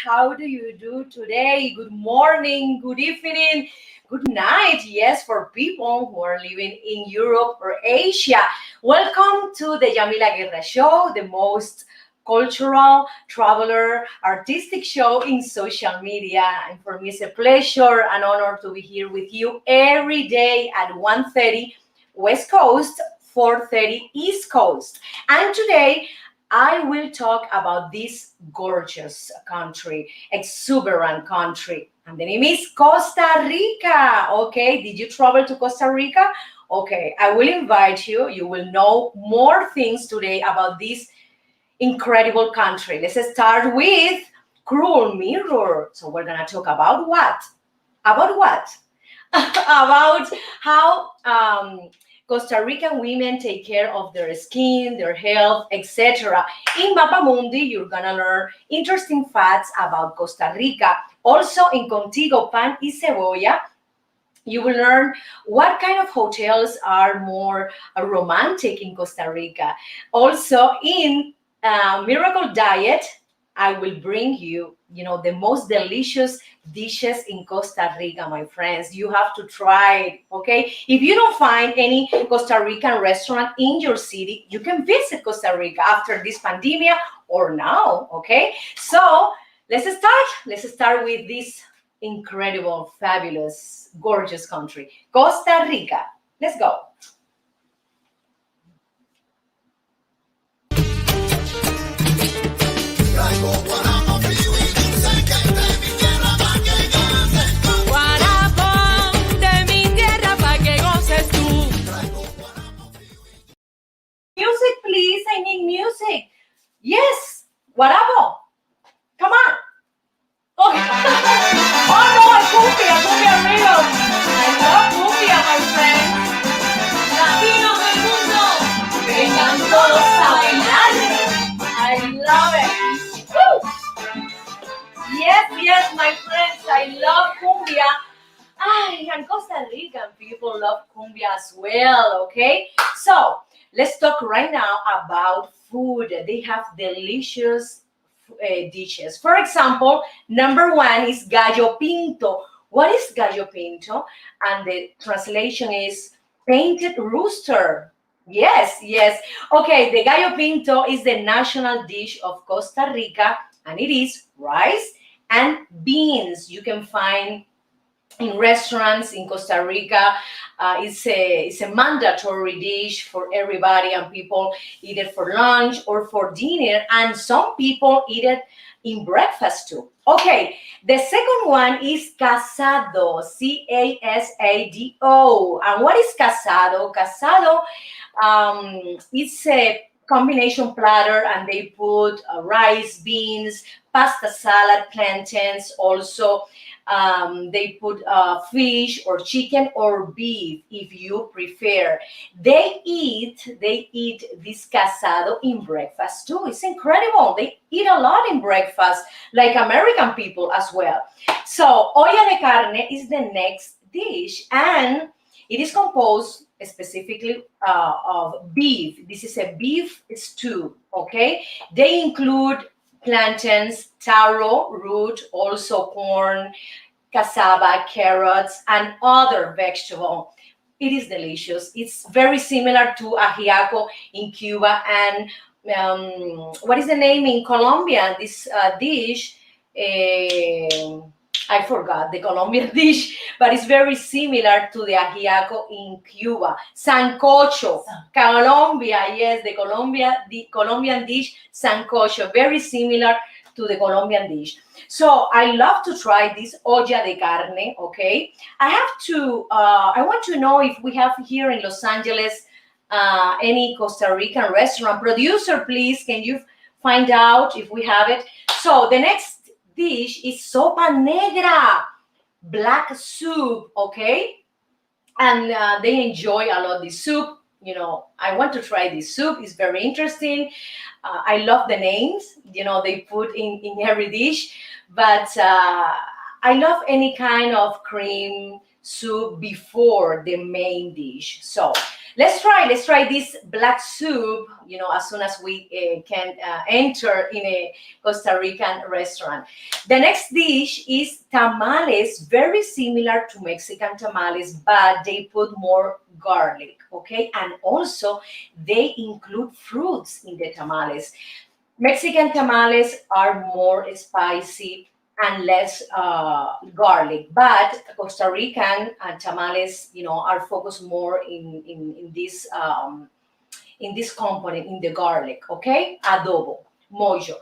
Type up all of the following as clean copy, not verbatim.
How do you do today? Good morning, good evening, good night. Yes, for people who are living in Europe or Asia. Welcome to the Yamila Guerra show, the most cultural, traveler, artistic show in social media. And for me, it's a pleasure and honor to be here with you every day at 1:30 West Coast, 4:30 East Coast. And today, I will talk about this gorgeous country, exuberant country. And the name is Costa Rica. Okay, did you travel to Costa Rica? Okay, I will invite you. You will know more things today about this incredible country. Let's start with Cruel Mirror. So we're gonna talk about what? About what? About how Costa Rican women take care of their skin, their health, etc. In Mapamundi, you're gonna learn interesting facts about Costa Rica. Also, in Contigo Pan y Cebolla, you will learn what kind of hotels are more romantic in Costa Rica. Also, in Miracle Diet, I will bring you, the most delicious dishes in Costa Rica, my friends. You have to try it, okay? If you don't find any Costa Rican restaurant in your city, you can visit Costa Rica after this pandemic or now, okay? So let's start. Let's start with this incredible, fabulous, gorgeous country, Costa Rica. Let's go. Music, please. I need music. Yes. Guarabo. Come on. Oh, oh no, cumbia amigo. I love cumbia, my friends. Latinos del mundo, vengan todos a bailar. I love it. Woo. Yes, my friends, I love cumbia. And Costa Rican people love cumbia as well, okay? So, let's talk right now about food. They have delicious dishes. For example, number one is gallo pinto. What is gallo pinto? And the translation is painted rooster. Yes. Okay, the gallo pinto is the national dish of Costa Rica, and it is rice and beans. You can find in restaurants in Costa Rica. It's a mandatory dish for everybody, and people eat it for lunch or for dinner, and some people eat it in breakfast too. Okay, the second one is casado, Casado. And what is casado? Casado, it's a combination platter, and they put rice, beans, pasta salad, plantains, also they put fish or chicken or beef if you prefer. They eat this casado in breakfast too. It's incredible. They eat a lot in breakfast, like American people as well. So olla de carne is the next dish, and it is composed specifically of beef. This is a beef stew, okay? They include plantains, taro root, also corn, cassava, carrots, and other vegetable. It is delicious. It's very similar to ajiaco in Cuba, and what is the name in Colombia? This dish, I forgot the Colombian dish, but it's very similar to the ajiaco in Cuba. Sancocho, Colombia, yes, the Colombian dish, sancocho, very similar to the Colombian dish. So I love to try this olla de carne, okay? I want to know if we have here in Los Angeles any Costa Rican restaurant. Producer, please, can you find out if we have it? So the next dish is sopa negra, black soup, okay? And they enjoy a lot this soup. I want to try this soup. It's very interesting. I love the names, they put in every dish, but I love any kind of cream, soup before the main dish. So let's try this black soup, as soon as we can enter in a Costa Rican restaurant. The next dish is tamales, very similar to Mexican tamales, but they put more garlic, okay? And also they include fruits in the tamales. Mexican tamales are more spicy and less garlic, but Costa Rican tamales, are focused more in this component, in the garlic. Okay, adobo, mojo.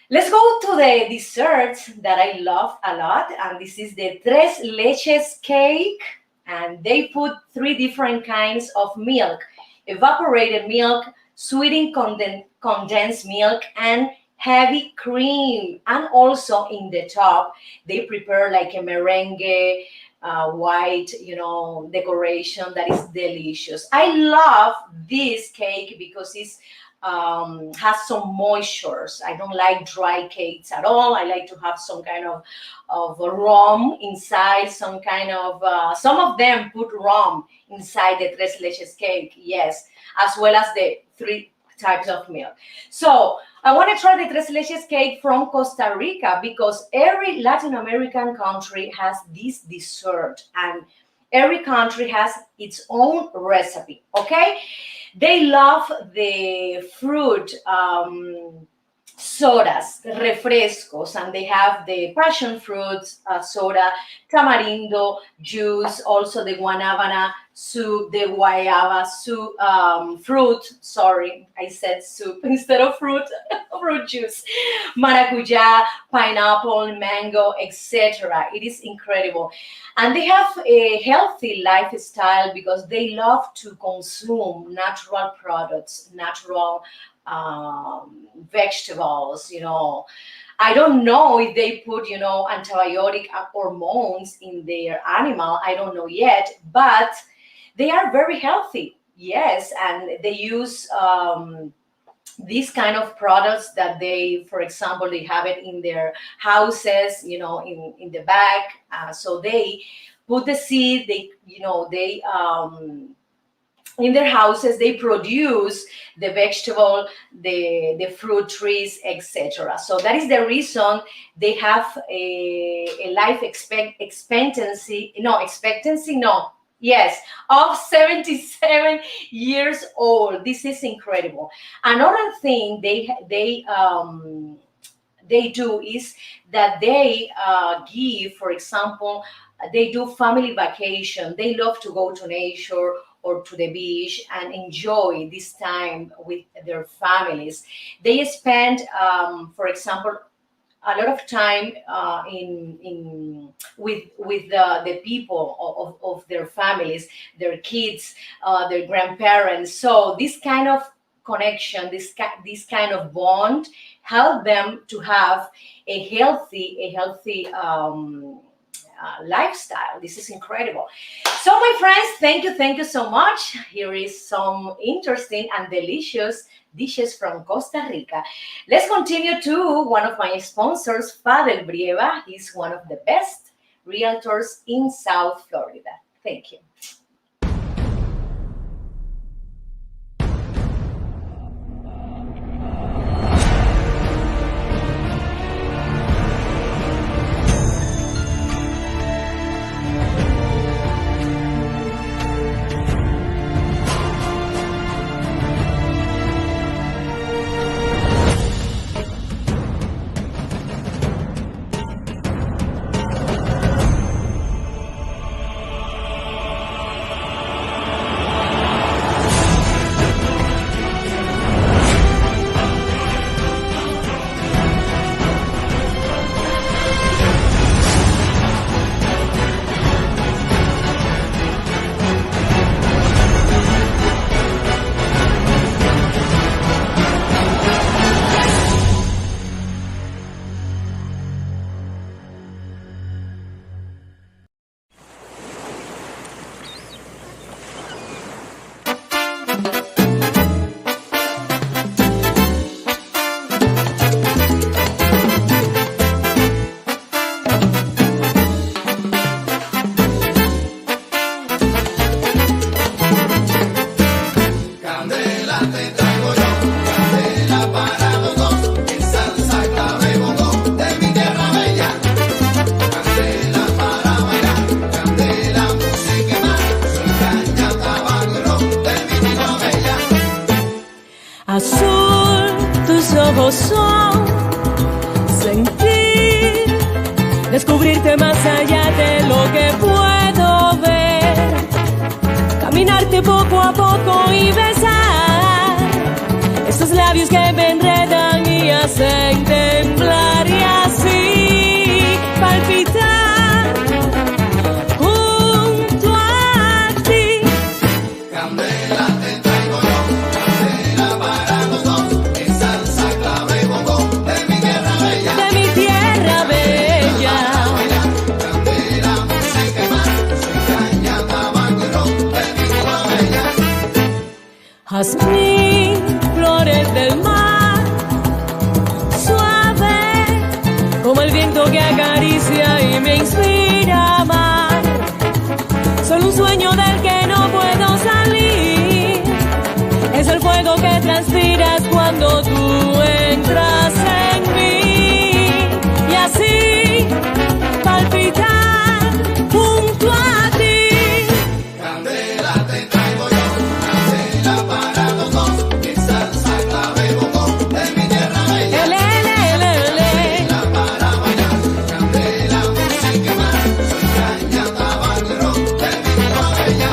Let's go to the desserts that I love a lot, and this is the tres leches cake, and they put three different kinds of milk: evaporated milk, sweetened condensed milk, and heavy cream. And also in the top, they prepare like a merengue, white, decoration that is delicious. I love this cake because it's has some moistures. I don't like dry cakes at all. I like to have some kind of rum inside, some kind of some of them put rum inside the tres leches cake, yes, as well as the three types of milk. So I want to try the tres leches cake from Costa Rica because every Latin American country has this dessert, and every country has its own recipe. Okay, they love the fruit sodas, refrescos, and they have the passion fruits soda, tamarindo juice, also the guanabana soup, the guayaba soup, fruit. Sorry, I said soup instead of fruit. Fruit juice, maracuja, pineapple, mango, etc. It is incredible, and they have a healthy lifestyle because they love to consume natural products, natural vegetables. I don't know if they put, antibiotic hormones in their animal. I don't know yet, but they are very healthy. Yes, and they use these kind of products that they, for example, they have it in their houses, in the back. So they put the seed. They in their houses they produce the vegetable, the fruit trees, etc. So that is the reason they have a life expectancy no, yes, of 77 years old. This is incredible. Another thing they do is that they give, for example, they do family vacation. They love to go to nature or to the beach and enjoy this time with their families. They spend, for example, a lot of time in with the people of their families, their kids, their grandparents. So this kind of connection, this kind of bond, help them to have a healthy lifestyle. This is incredible. So my friends, thank you so much. Here is some interesting and delicious dishes from Costa Rica. Let's continue to one of my sponsors, Fadel Brieva. He's one of the best realtors in South Florida. Thank you. corazón, sentir, descubrirte más allá de lo que puedo ver, caminarte poco a poco y besar esos labios que me enredan y hacen temblar y así palpitar junto a ti. Candela te traigo yo, candela para los dos, es salsa, clave, bongo, de mi tierra bella. De mi tierra bella. Candela, música y más, soy caña, tabaco y ron, de mi Cuba bella. Jazmín, flores del mar, suave como el viento que acaricia y me inspira a amar. Son un sueño del que no puedo salir, es el fuego que transpiras cuando tú entras en mí y así palpitar junto a ti. Candela te traigo yo, candela para los dos, es salsa, clave, bongo, de mi tierra bella. Candela para bailar, candela, música y más, soy caña, tabaco y ron, de mi Cuba bella.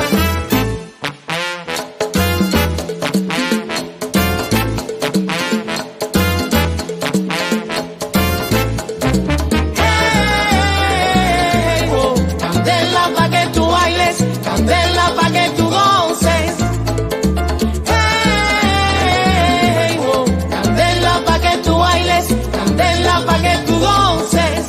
Hey, oh, candela pa' que tú bailes, candela pa' que tú goces. Hey, oh, candela pa' que tú bailes, candela pa' que tú goces.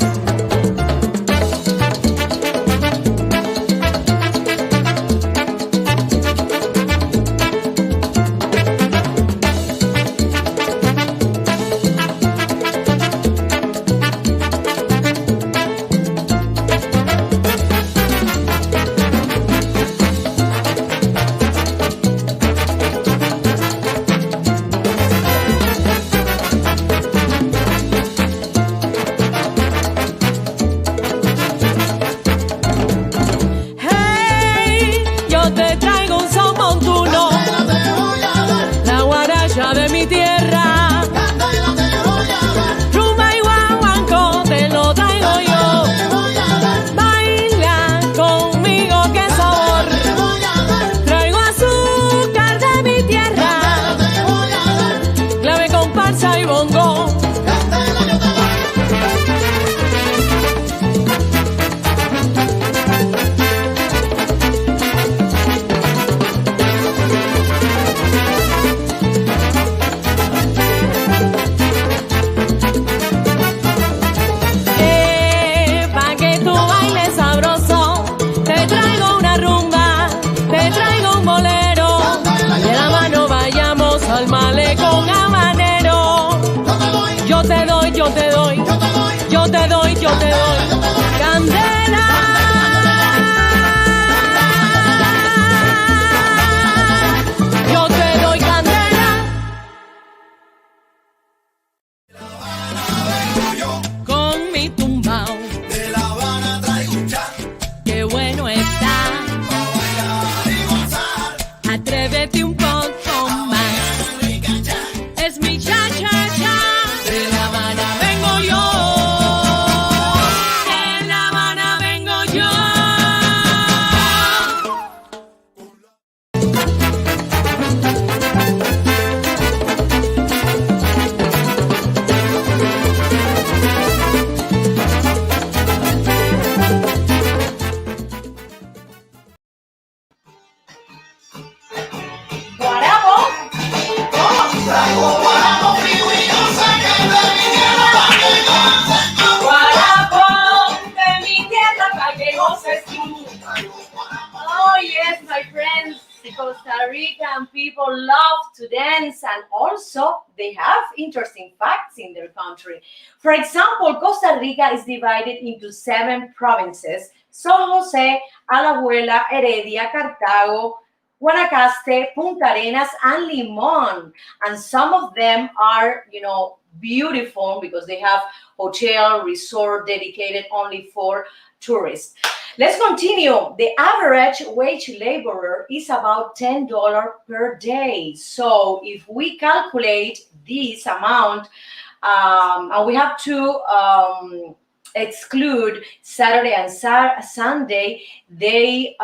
Hey, yo te traigo un son montuno, Candela te voy a dar, la guaracha de mi tierra. candela te voy a dar, Rumba y guaguancó te lo traigo yo. te voy a dar, Baila conmigo, qué sabor. te voy a dar, Traigo azúcar de mi tierra, te voy a dar, clave, comparsa y bongo. candela yo te doy. Pa' que tú bailes sabroso, te traigo una rumba, te traigo un bolero. De la mano vayamos al malecón habanero. Yo te doy, yo te doy, yo te doy, yo te doy. Candela. Yo te doy candela. Con mi tumbao, De La Habana traigo un chan, qué bueno está. pa' bailar y gozar, Atrévete un poco más. rica chan. Es mi cha cha cha. De La Habana vengo yo. De La Habana vengo yo. Guarabo. Oh, Traigo guarapo frío y yo sé que es de mi tierra, pa' que goces. guarapo de mi tierra para que goces tú. Traigo guarapo. Oh yes, my friends, the Costa Rican people love to dance and also they have interesting facts in their country. For example, Costa Rica is divided into 7 provinces: San Jose, Alajuela, Heredia, Cartago, Guanacaste, Punta Arenas, and Limon. And some of them are, beautiful because they have hotel, resort dedicated only for tourists. Let's continue. The average wage laborer is about $10 per day. So if we calculate this amount and we have to exclude Saturday and Sunday. They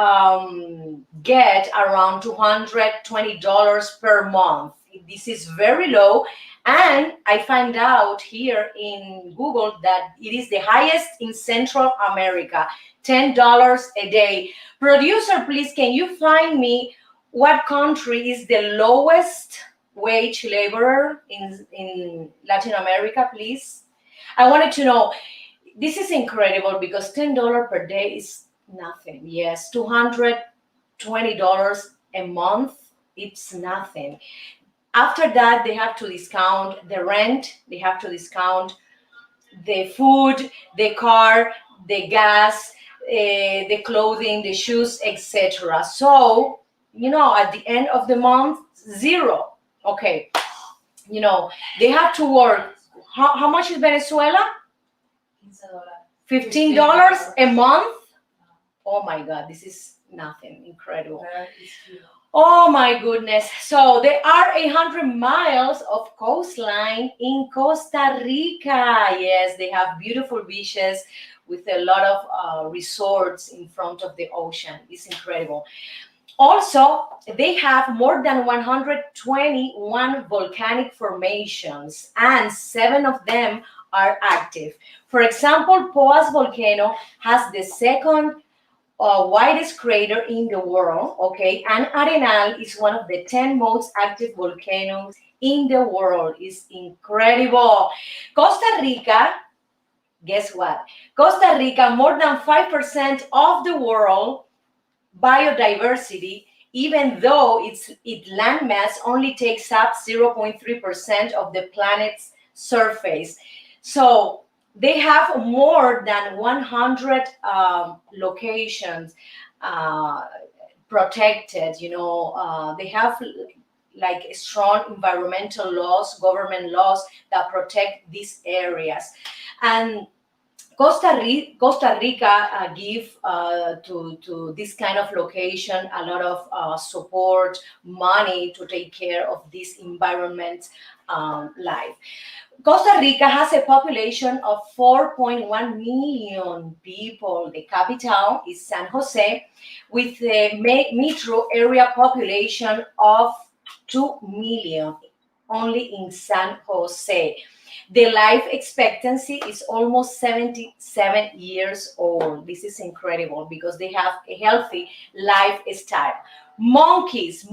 get around $220 per month. This is very low, and I find out here in Google that it is the highest in Central America, $10 a day. Producer, please, can you find me what country is the lowest wage laborer in Latin America, please? I wanted to know. This is incredible because $10 per day is nothing. Yes, $220 a month, it's nothing. After that, they have to discount the rent, they have to discount the food, the car, the gas, the clothing, the shoes, etc. So, at the end of the month, zero. Okay, they have to work. How much is Venezuela? $15 a month? Oh my God, this is nothing. Incredible. Oh my goodness. So there are 800 miles of coastline in Costa Rica. Yes, they have beautiful beaches with a lot of resorts in front of the ocean. It's incredible. Also, they have more than 121 volcanic formations, and 7 of them are active. For example, Poas volcano has the second widest crater in the world, okay? And Arenal is one of the 10 most active volcanoes in the world. It's incredible. Costa Rica, guess what? Costa Rica, more than 5% of the world biodiversity, even though its landmass only takes up 0.3% of the planet's surface. So they have more than 100 locations protected. They have like strong environmental laws, government laws that protect these areas. And Costa Rica give to this kind of location a lot of support, money to take care of this environment life. Costa Rica has a population of 4.1 million people. The capital is San Jose, with a metro area population of 2 million only in San Jose. The life expectancy is almost 77 years old. This is incredible because they have a healthy lifestyle. Monkeys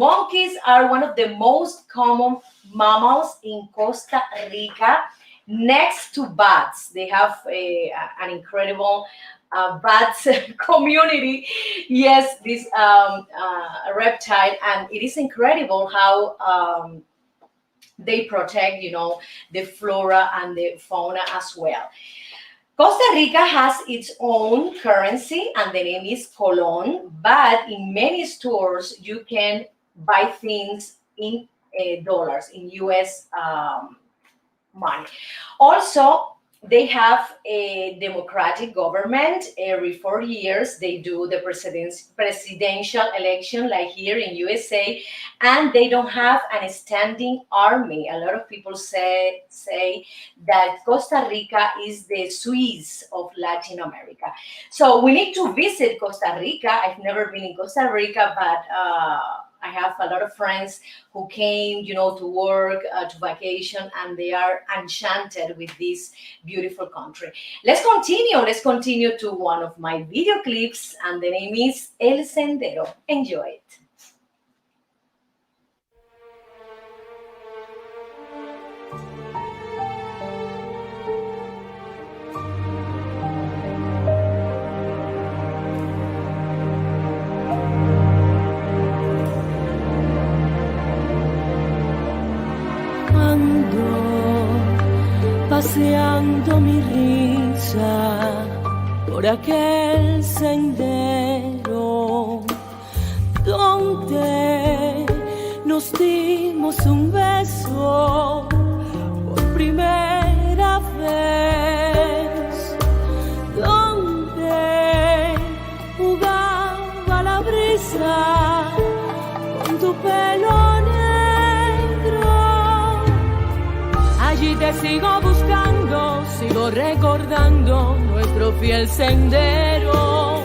are one of the most common mammals in Costa Rica, next to bats. They have an incredible bats community. Yes, this reptile, and it is incredible how they protect, the flora and the fauna as well. Costa Rica has its own currency, and the name is Colón, but in many stores you can buy things in dollars, in US money. Also, they have a democratic government. Every 4 years they do the presidential election, like here in USA, and they don't have a standing army. A lot of people say that Costa Rica is the Swiss of Latin America. So we need to visit Costa Rica. I've never been in Costa Rica, but I have a lot of friends who came, to work, to vacation, and they are enchanted with this beautiful country. Let's continue to one of my video clips, and the name is El Sendero. Enjoy it. Paseando mi risa por aquel sendero donde nos dimos un beso por primera vez, donde jugaba la brisa con tu pelo negro. Allí te sigo buscando sigo recordando nuestro fiel sendero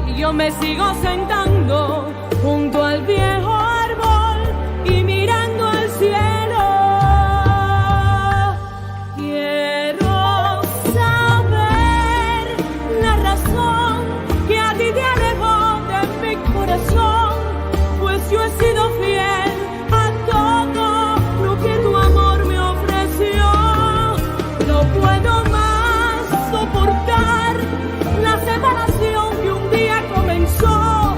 y yo me sigo sentando junto al viejo árbol y mirando al cielo. Quiero saber la razón que a ti te alejó de mi corazón, pues yo he sido fiel a todo lo que tu amor me ofreció. No puedo más soportar la separación que un día comenzó,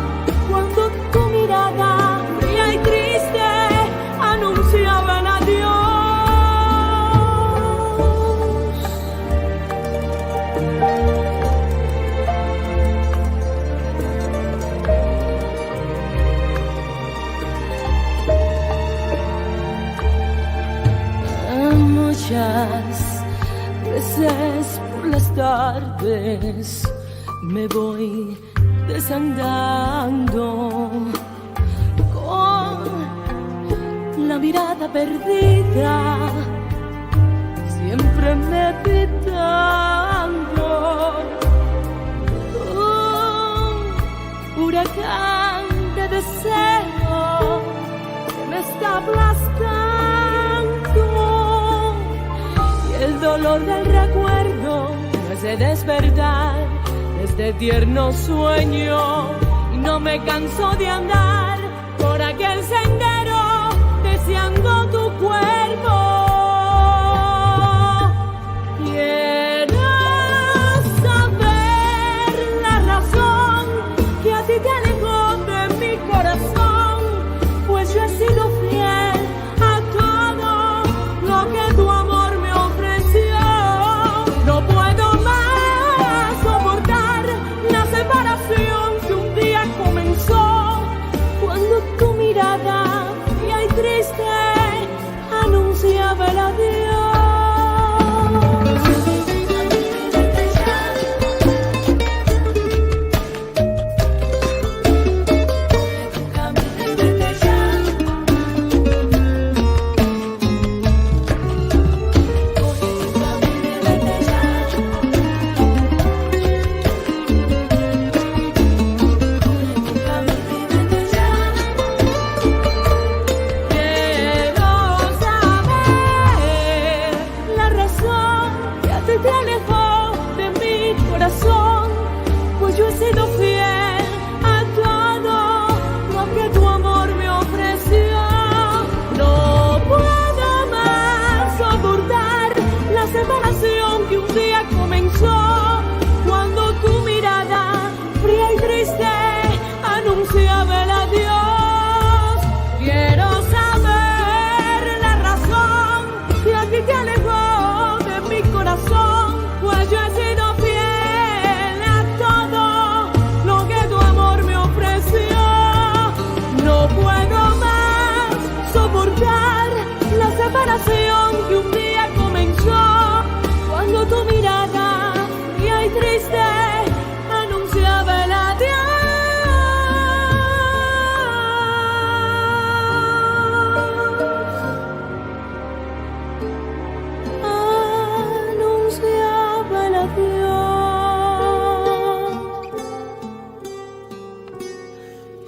cuando tu mirada fría y triste anunciaba el adiós. Muchas veces por las tardes me voy desandando con la mirada perdida, siempre meditando un huracán de deseo que me está aplastando, y el dolor del recuerdo me hace despertar de este tierno sueño, y no me canso de andar por aquel sendero deseando tu cuerpo. Quiero saber la razón que a ti te alejó de mi corazón, pues yo he sido fiel a todo lo que tu amor me ofreció. No puedo más soportar la separación que un día comenzó, cuando tu mirada fría y triste anunciaba el adiós. Pues yo he sido fiel a todo lo que tu amor me ofreció. No puedo más soportar la separación que un día comenzó, cuando tu mirada fría y triste anunciaba el adiós. Quiero saber la razón que a ti te alejó de mi corazón, pues yo he sido fiel a todo lo que tu amor me ofreció. No puedo más soportar la separación que un día comenzó, cuando tu mirada fría y triste anunciaba el adiós. Anunciaba el adiós.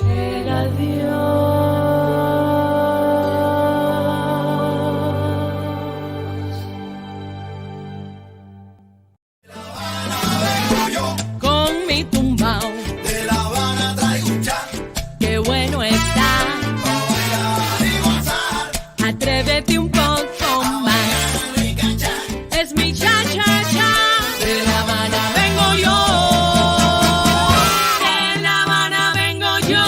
El adiós. Con mi tumbao, De La Habana traigo un chat qué bueno está. para bailar y gozar. Atrévete un poco más. Mi cancha, Es mi cha-cha-cha. De La Habana vengo yo. De La Habana vengo yo.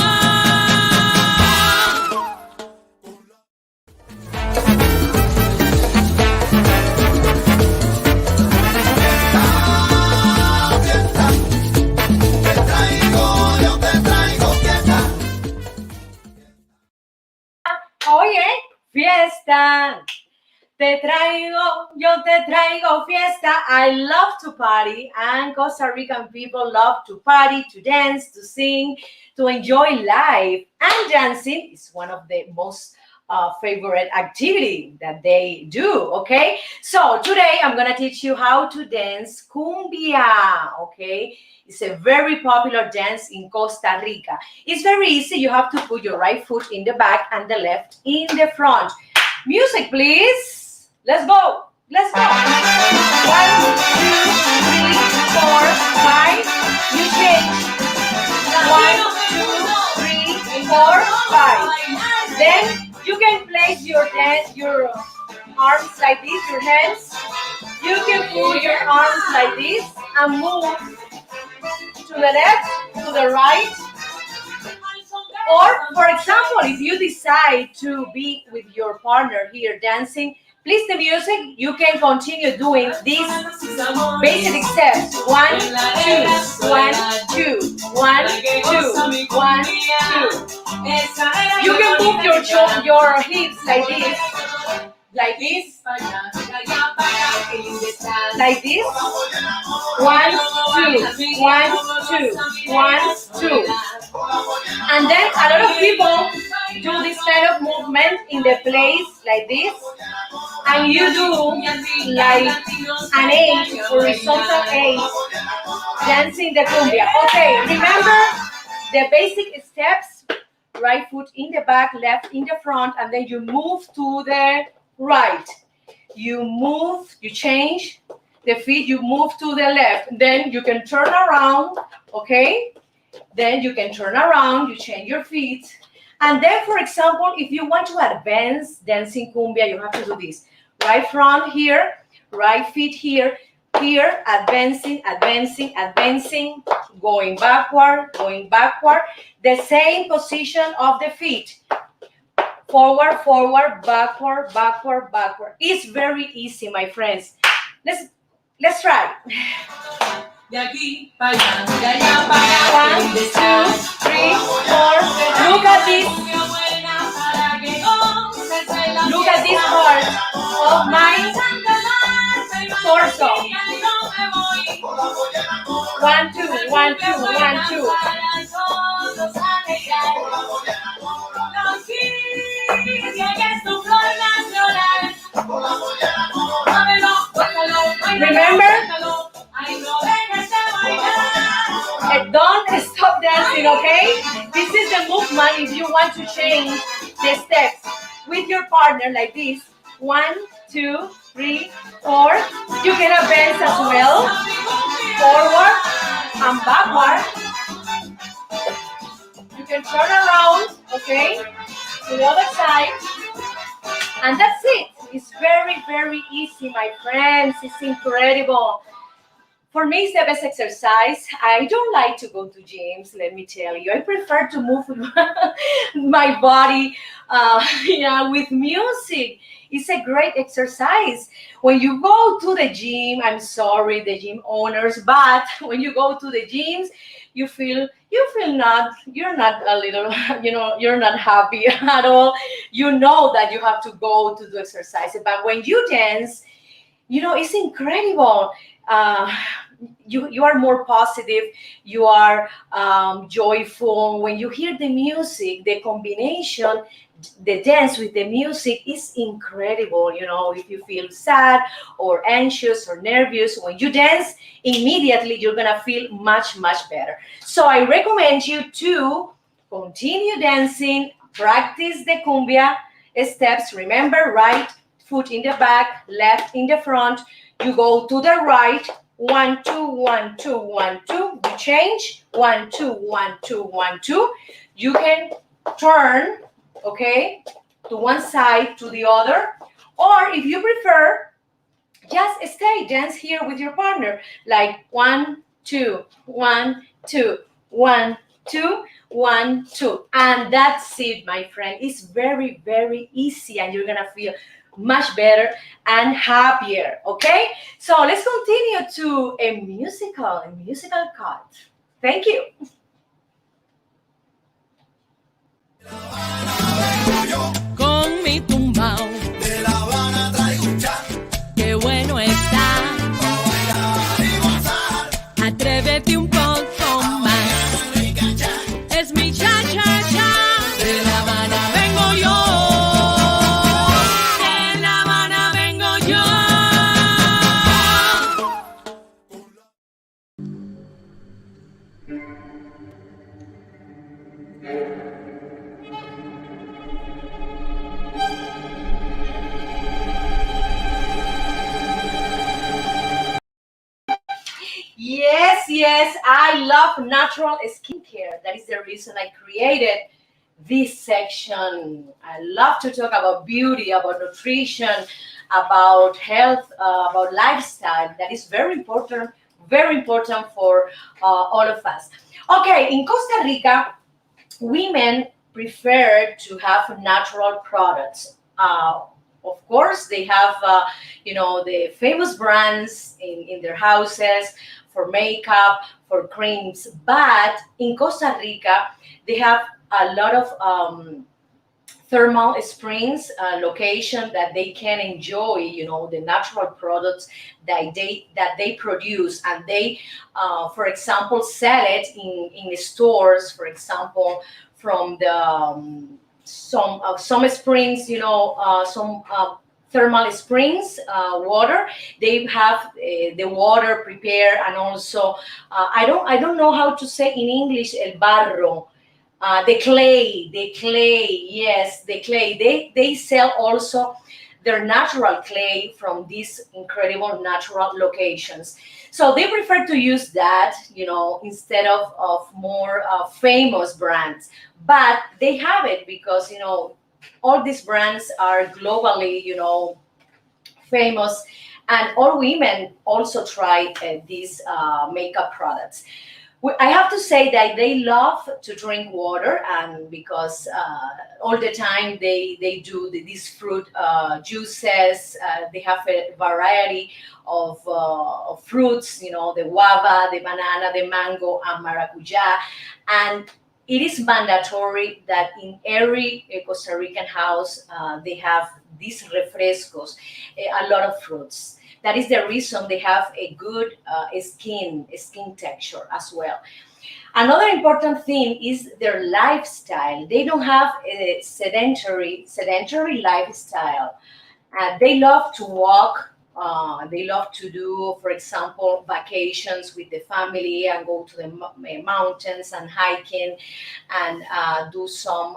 yo te traigo fiesta. Oye, fiesta. Yo te traigo fiesta. I love to party, and Costa Rican people love to party, to dance, to sing, to enjoy life. And dancing is one of the most favorite activity that they do. Okay, so today I'm gonna teach you how to dance cumbia. Okay, it's a very popular dance in Costa Rica. It's very easy. You have to put your right foot in the back and the left in the front. Music, please. Let's go. Let's go. 1, 2, 3, 4, 5. You change. 1, 2, 3, 4, 5. Then you can place your arms like this, your hands. You can put your arms like this and move to the left, to the right. Or, for example, if you decide to be with your partner here dancing, please the music, you can continue doing these basic steps. 1, 2, 1, 2, 1, 2, 1, 2. You can move your hips like this, like this, like this. 1, 2, 1, 2, 1, 2. And then a lot of people do this kind of movement in the place like this, and you do like an 8, horizontal 8, dancing the cumbia. Okay, remember the basic steps: right foot in the back, left in the front, and then you move to the right. You move, you change the feet, you move to the left. Then you can turn around, okay? Then you can turn around, you change your feet. And then, for example, if you want to advance dancing cumbia, you have to do this. Right front here, right feet here, here, advancing, advancing, advancing, going backward, the same position of the feet. Forward, forward, backward, backward, backward. It's very easy, my friends. Let's try. De aquí para allá, de allá para allá. 1, 2, 3, 4. Look at this. Look at this part of my torso. 1, 2, 1, 2, 1, 2. Remember? Don't stop dancing, okay? This is the movement if you want to change the steps with your partner like this. 1, 2, 3, 4. You can advance as well. Forward and backward. You can turn around, okay? To the other side. And that's it. It's very, very easy, my friends. It's incredible. For me, it's the best exercise. I don't like to go to gyms, let me tell you. I prefer to move my body with music. It's a great exercise. When you go to the gym, I'm sorry, the gym owners, but when you go to the gyms, you're not a little, you're not happy at all. You know that you have to go to do exercise. But when you dance, it's incredible. You are more positive, you are joyful. When you hear the music, the combination, the dance with the music is incredible. If you feel sad or anxious or nervous, when you dance, immediately you're gonna feel much, much better. So I recommend you to continue dancing, practice the cumbia steps. Remember, right foot in the back, left in the front. You go to the right. 1, 2, 1, 2, 1, 2. You change. 1, 2, 1, 2, 1, 2. You can turn, okay, to one side, to the other. Or if you prefer, just dance here with your partner. Like 1, 2, 1, 2, 1, 2, 1, 2. And that's it, my friend. It's very, very easy, and you're gonna feel much better and happier. Okay, so let's continue to a musical cut. Thank you. Con mi tumbao, De La Habana traigo un chan, qué bueno está. pa' bailar y gozar. Atrévete un poco más. Rica chan, Es mi cha cha cha. De La Habana vengo yo. Yes, yes, I love natural skincare. That is the reason I created this section. I love to talk about beauty, about nutrition, about health, about lifestyle. That is very important for all of us. Okay, in Costa Rica, women prefer to have natural products. Of course, they have, the famous brands in their houses for makeup, for creams. But in Costa Rica, they have a lot of thermal springs location that they can enjoy, the natural products that they produce, and they, for example, sell it in the stores, for example, from the some springs, some thermal springs water. They have the water prepared, and also I don't know how to say in English el barro, the clay, yes, the clay. They sell also their natural clay from these incredible natural locations. So they prefer to use that, instead of more famous brands. But they have it because, all these brands are globally, famous, and all women also try these makeup products. I have to say that they love to drink water, and because all the time they do these fruit juices. They have a variety of fruits, the guava, the banana, the mango, and maracuja. And it is mandatory that in every Costa Rican house they have these refrescos, a lot of fruits. That is the reason they have a good skin texture as well. Another important thing is their lifestyle. They don't have a sedentary lifestyle. They love to walk. They love to do, for example, vacations with the family and go to the mountains and hiking, and do some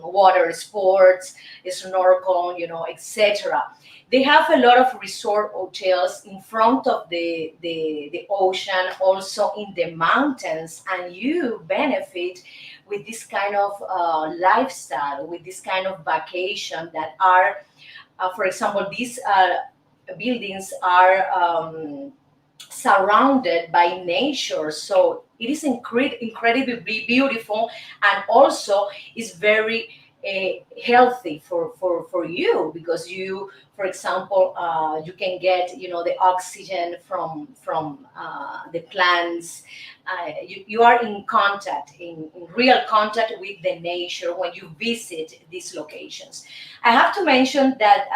water sports, snorkel, etc. They have a lot of resort hotels in front of the ocean, also in the mountains, and you benefit with this kind of lifestyle, with this kind of vacation that are, for example, these buildings are surrounded by nature. So it is incredibly beautiful, and also is very healthy for you, because you, for example, you can get, the oxygen from the plants. You are in contact, in real contact with the nature when you visit these locations. I have to mention that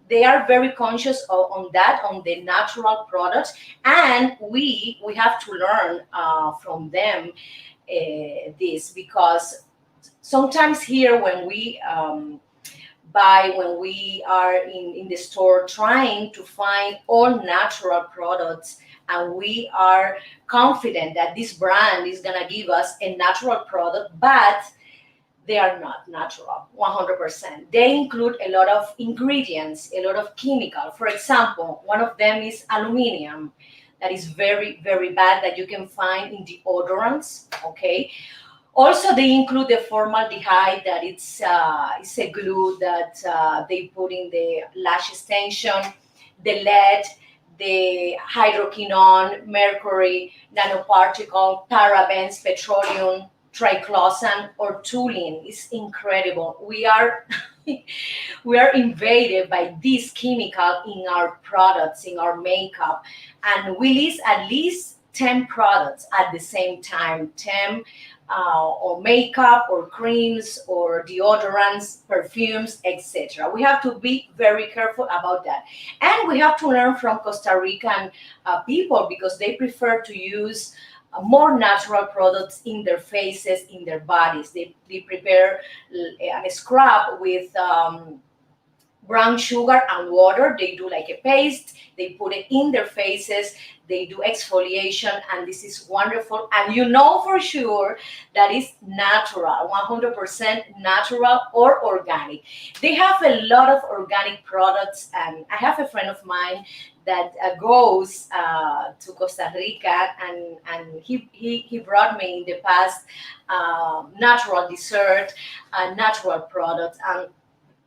they are very conscious on that, on the natural products, and we have to learn from them this, because sometimes here when we buy, when we are in the store trying to find all natural products, and we are confident that this brand is going to give us a natural product, but they are not natural 100%. They include a lot of ingredients, a lot of chemical. For example, one of them is aluminum, that is very, very bad, that you can find in deodorants. Okay. Also, they include the formaldehyde, that it's a glue that they put in the lash extension, the lead, the hydroquinone, mercury, nanoparticle, parabens, petroleum, triclosan, or toluene. It's incredible. We are we are invaded by this chemical in our products, in our makeup, and we list at least 10 products at the same time, 10 or makeup or creams or deodorants, perfumes, etc. We have to be very careful about that. And we have to learn from Costa Rican people, because they prefer to use more natural products in their faces, in their bodies. They prepare a scrub brown sugar and water. They do like a paste. They put it in their faces. They do exfoliation, and this is wonderful. And you know for sure that is natural, 100% natural or organic. They have a lot of organic products, and I have a friend of mine that goes to Costa Rica, and he brought me in the past natural dessert, natural products, and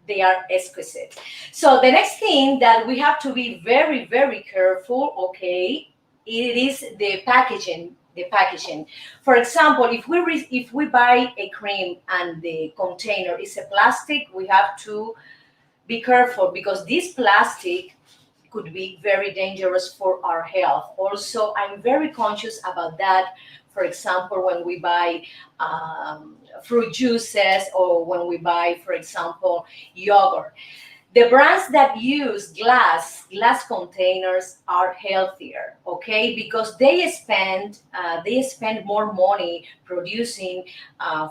they are exquisite. So the next thing that we have to be very, very careful, okay, it is the packaging. The packaging. For example, if we buy a cream and the container is a plastic, we have to be careful because this plastic could be very dangerous for our health. Also, I'm very conscious about that. For example, when we buy fruit juices or when we buy, for example, yogurt. The brands that use glass containers are healthier, okay? Because they spend more money producing,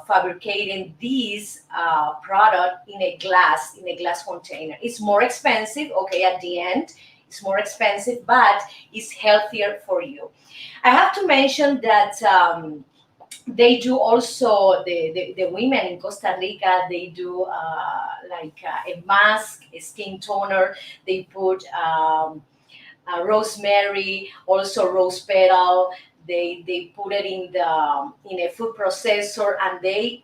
fabricating these product in a glass container. It's more expensive, okay? At the end, it's more expensive, but it's healthier for you. I have to mention that. They do also the women in Costa Rica. They do a mask, a skin toner. They put rosemary, also rose petal. They put it in a food processor, and they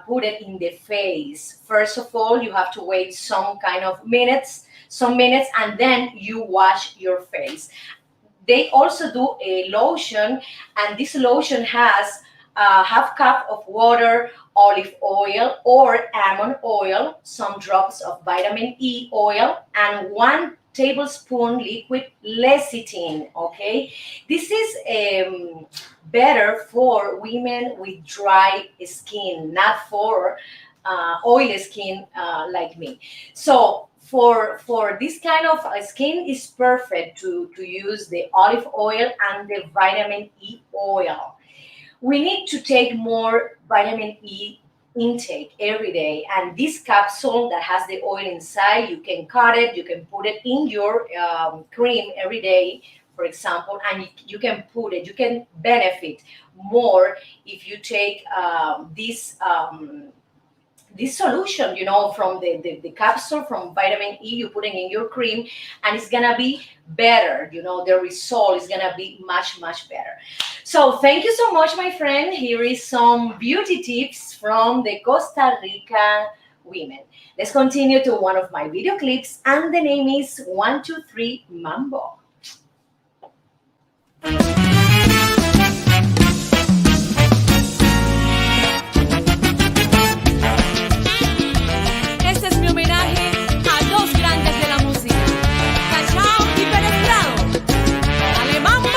put it in the face. First of all, you have to wait some minutes, and then you wash your face. They also do a lotion, and this lotion has half cup of water, olive oil or almond oil, some drops of vitamin E oil, and 1 tablespoon liquid lecithin. Okay, this is better for women with dry skin, not for oily skin like me. So for this kind of skin is perfect to use the olive oil and the vitamin E oil. We need to take more vitamin E intake every day, and this capsule that has the oil inside, you can cut it, you can put it in your cream every day, for example, and you can put it, you can benefit more if you take this solution, from the capsule from vitamin E, you put it in your cream, and it's gonna be better. The result is gonna be much, much better. So thank you so much, my friend. Here is some beauty tips from the Costa Rica women. Let's continue to one of my video clips, and the name is 1, 2, 3 Mambo. Este es mi homenaje a dos grandes de la música, Cachao y Pérez Prado. ¡Dale, mambo!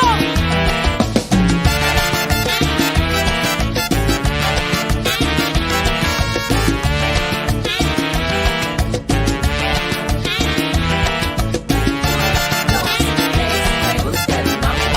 Me gusta el mambo.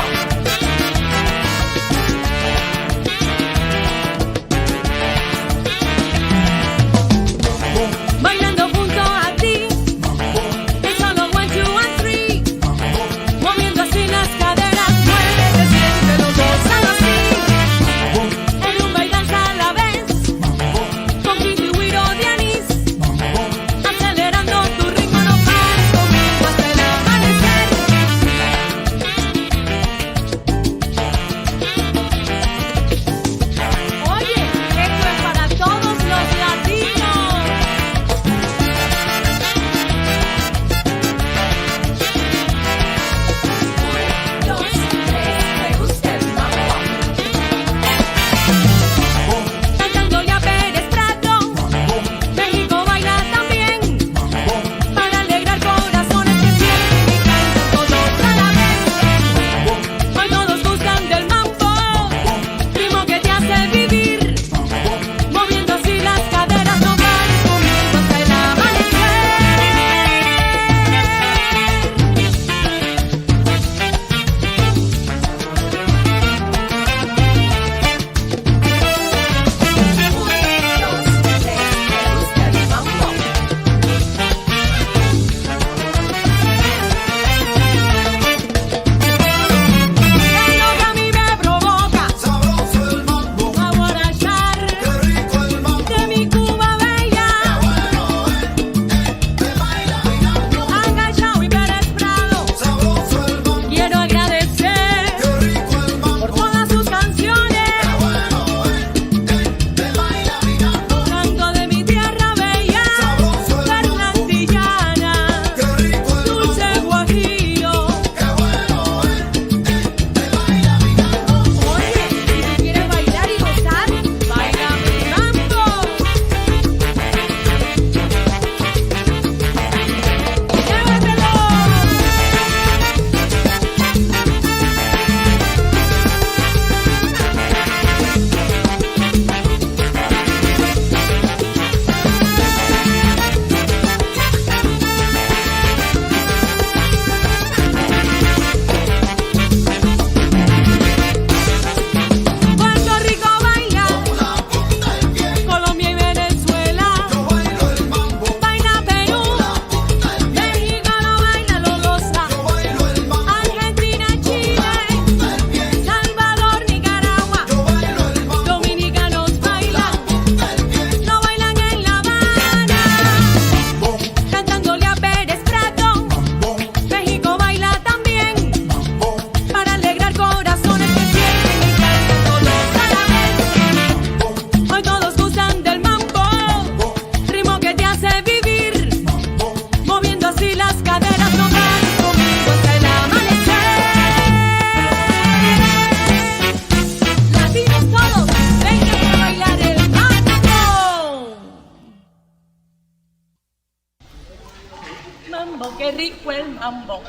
rico el mambo,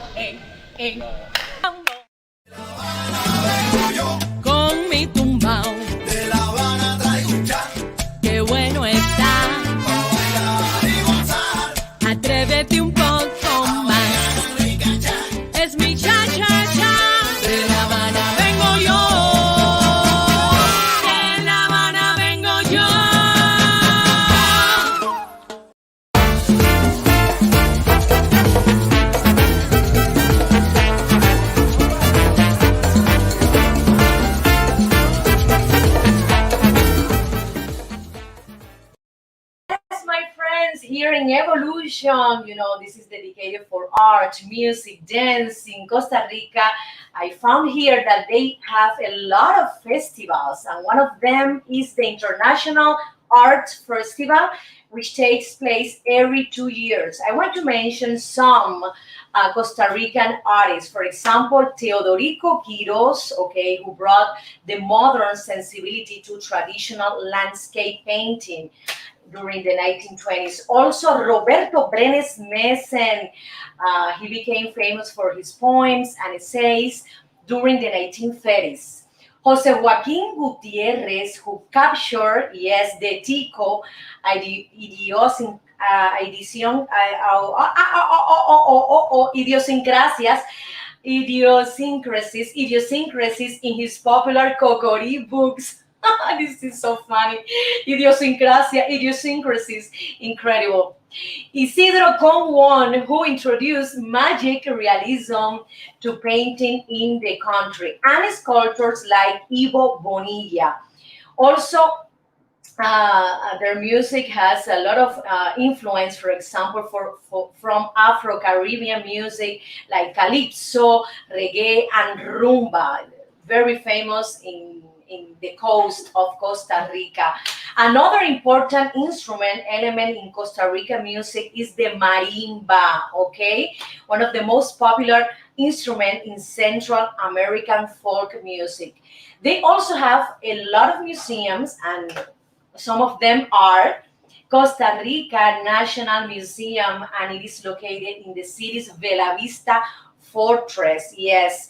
mambo. Con mi tumbao, De La Habana traigo un cha, qué bueno está. pa' bailar y gozar. Atrévete un poco más. Rica cha, Es mi cha-cha-cha. De La Habana vengo yo. De La Habana vengo yo. Yes, my friends, here in Evolution, this is dedicated for art, music, dance in Costa Rica. I found here that they have a lot of festivals, and one of them is the International Art Festival, which takes place every 2 years. I want to mention some Costa Rican artists. For example, Teodorico Quiros, okay, who brought the modern sensibility to traditional landscape painting during the 1920s. Also, Roberto Brenes Messen, he became famous for his poems and essays during the 1930s. Jose Joaquin Gutierrez, who captured, yes, the Tico idiosincrasias, idiosyncrasies in his popular Cocori books. This is so funny. Idiosyncrasies, incredible. Isidro Conwon, who introduced magic realism to painting in the country, and sculptors like Ivo Bonilla. Also, their music has a lot of influence, for example, from Afro-Caribbean music like calypso, reggae, and rumba, very famous in the coast of Costa Rica. Another important instrument element in Costa Rica music is the marimba, okay? One of the most popular instrument in Central American folk music. They also have a lot of museums, and some of them are Costa Rica National Museum, and it is located in the city's Bella Vista Fortress. Yes,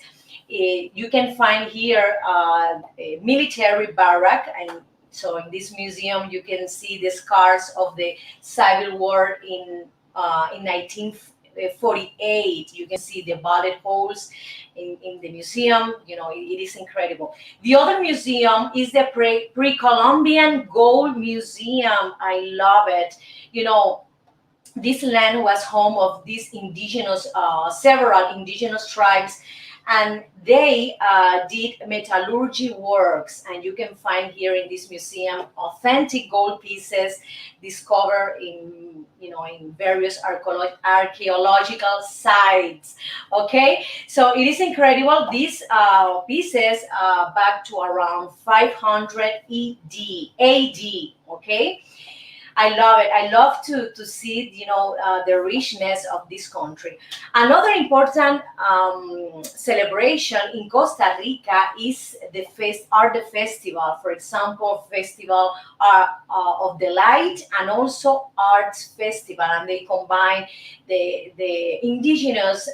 you can find here a military barrack, and so in this museum you can see the scars of the Civil War in 1948. You can see the bullet holes in the museum. It is incredible. The other museum is the Pre-Columbian Gold Museum. I love it. This land was home of these several indigenous tribes, and they did metallurgy works, and you can find here in this museum authentic gold pieces discovered in various archaeological sites. Okay, so it is incredible. These pieces back to around 500 AD. Okay, I love it. I love to see the richness of this country. Another important celebration in Costa Rica is the festival. For example, Festival of the Light, and also Arts Festival, and they combine the indigenous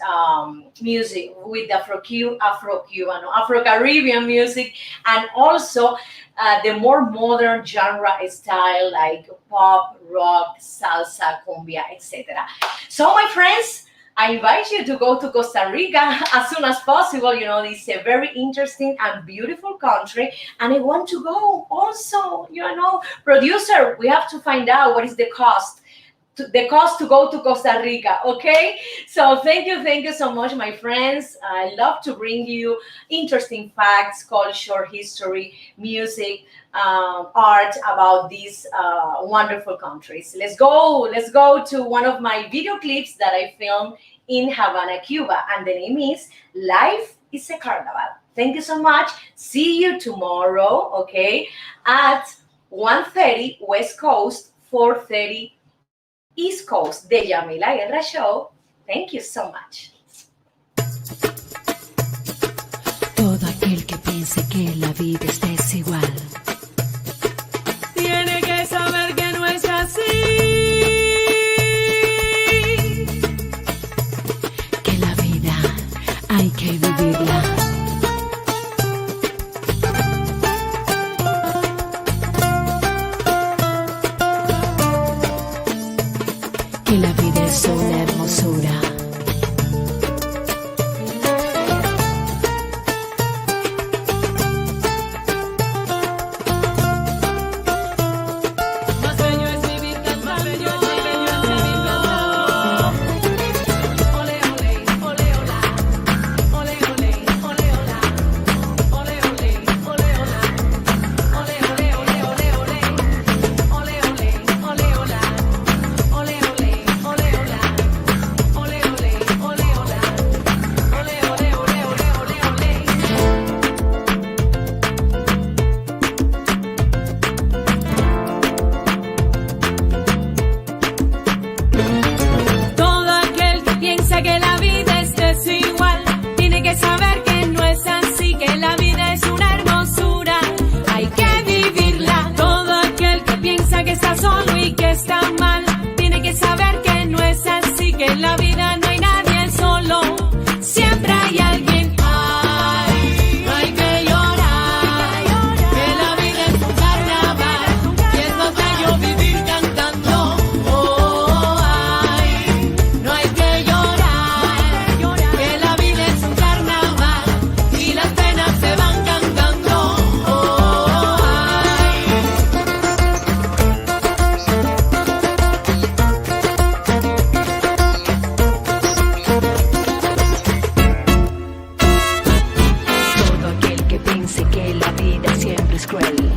music with Afro-Caribbean music, and also the more modern genre style like pop, rock, salsa, cumbia, etc. So, my friends, I invite you to go to Costa Rica as soon as possible. It's a very interesting and beautiful country, and I want to go also. Producer, we have to find out what is the cost to go to Costa Rica. Okay, so thank you so much, my friends. I love to bring you interesting facts, culture, history, music, art about these wonderful countries. Let's go to one of my video clips that I filmed in Havana, Cuba, and the name is Life is a Carnival. Thank you so much. See you tomorrow, okay, at 1:30 West Coast, 4:30 East Coast, the Yamila Guerra Show. Thank you so much. Todo aquel que piense que la vida es desigual tiene que saber que no es así. es cruel.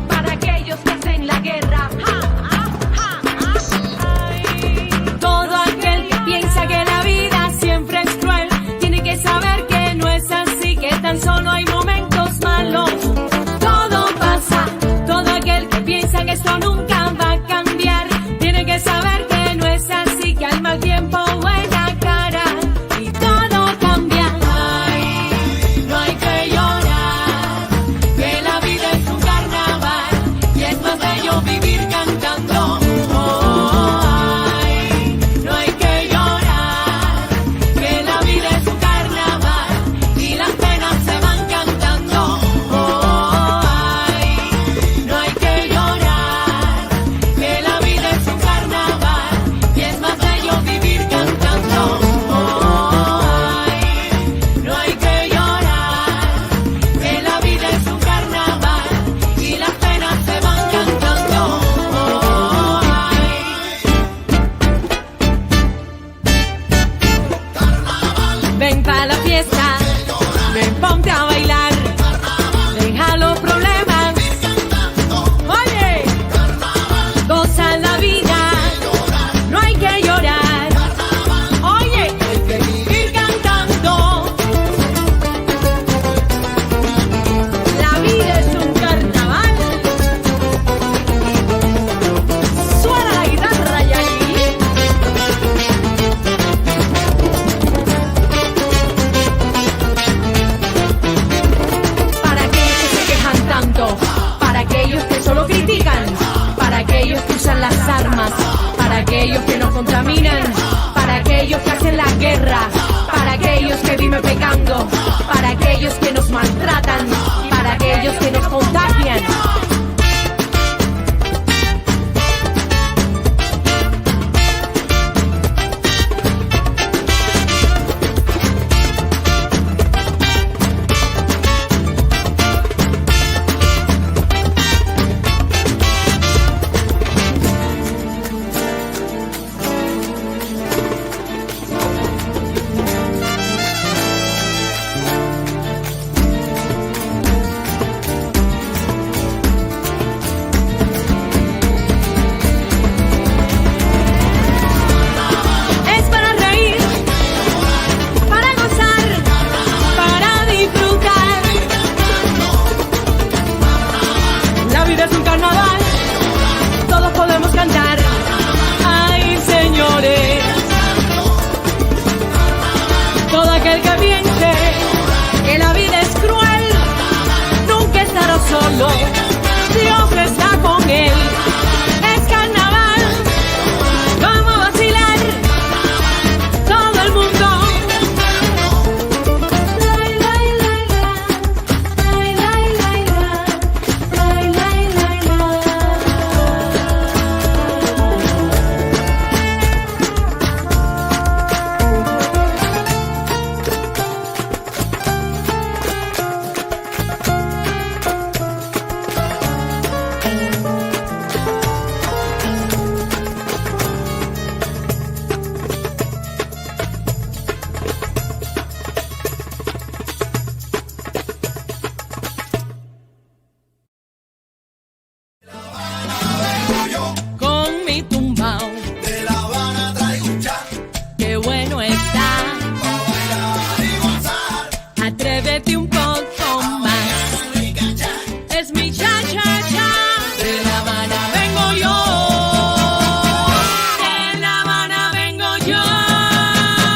Para aquellos que hacen la guerra. ¡Ja, ja, ja, ja! Ay. Todo aquel que piensa que la vida siempre es cruel tiene que saber que no es así, que tan solo hay momentos malos. Todo pasa. Todo aquel que piensa que esto nunca va a cambiar tiene que saber que no es así, que al mal tiempo buena cara y todo cambia. Ay, no hay que llorar, que la vida es un carnaval y es más bello vivir cantando. Oh, ay, no hay que llorar, que la vida es un carnaval y las penas se van cantando. Oh, ay, no hay que llorar, que la vida es un carnaval y es más bello vivir cantando. Oh, ay, no hay que llorar, que la vida es un carnaval y las penas se van cantando. Oh, ay. Ven pa' la fiesta, ven, ponte a bailar, deja los problemas, oye, goza la vida, no hay que llorar, oye, hay que vivir cantando. La vida es un carnaval. Suena la guitarra y ahí. Para aquellos que se quejan tanto, para aquellos que solo critican, para aquellos que usan las armas, para aquellos que nos contaminan, para aquellos que hacen la guerra, para aquellos que viven pecando, para aquellos que nos maltratan, para aquellos que nos contagian. Es para reír, para gozar, para disfrutar. La vida es un carnaval, todos podemos cantar. Ay, señores, todo aquel que piense que la vida es cruel nunca estará solo.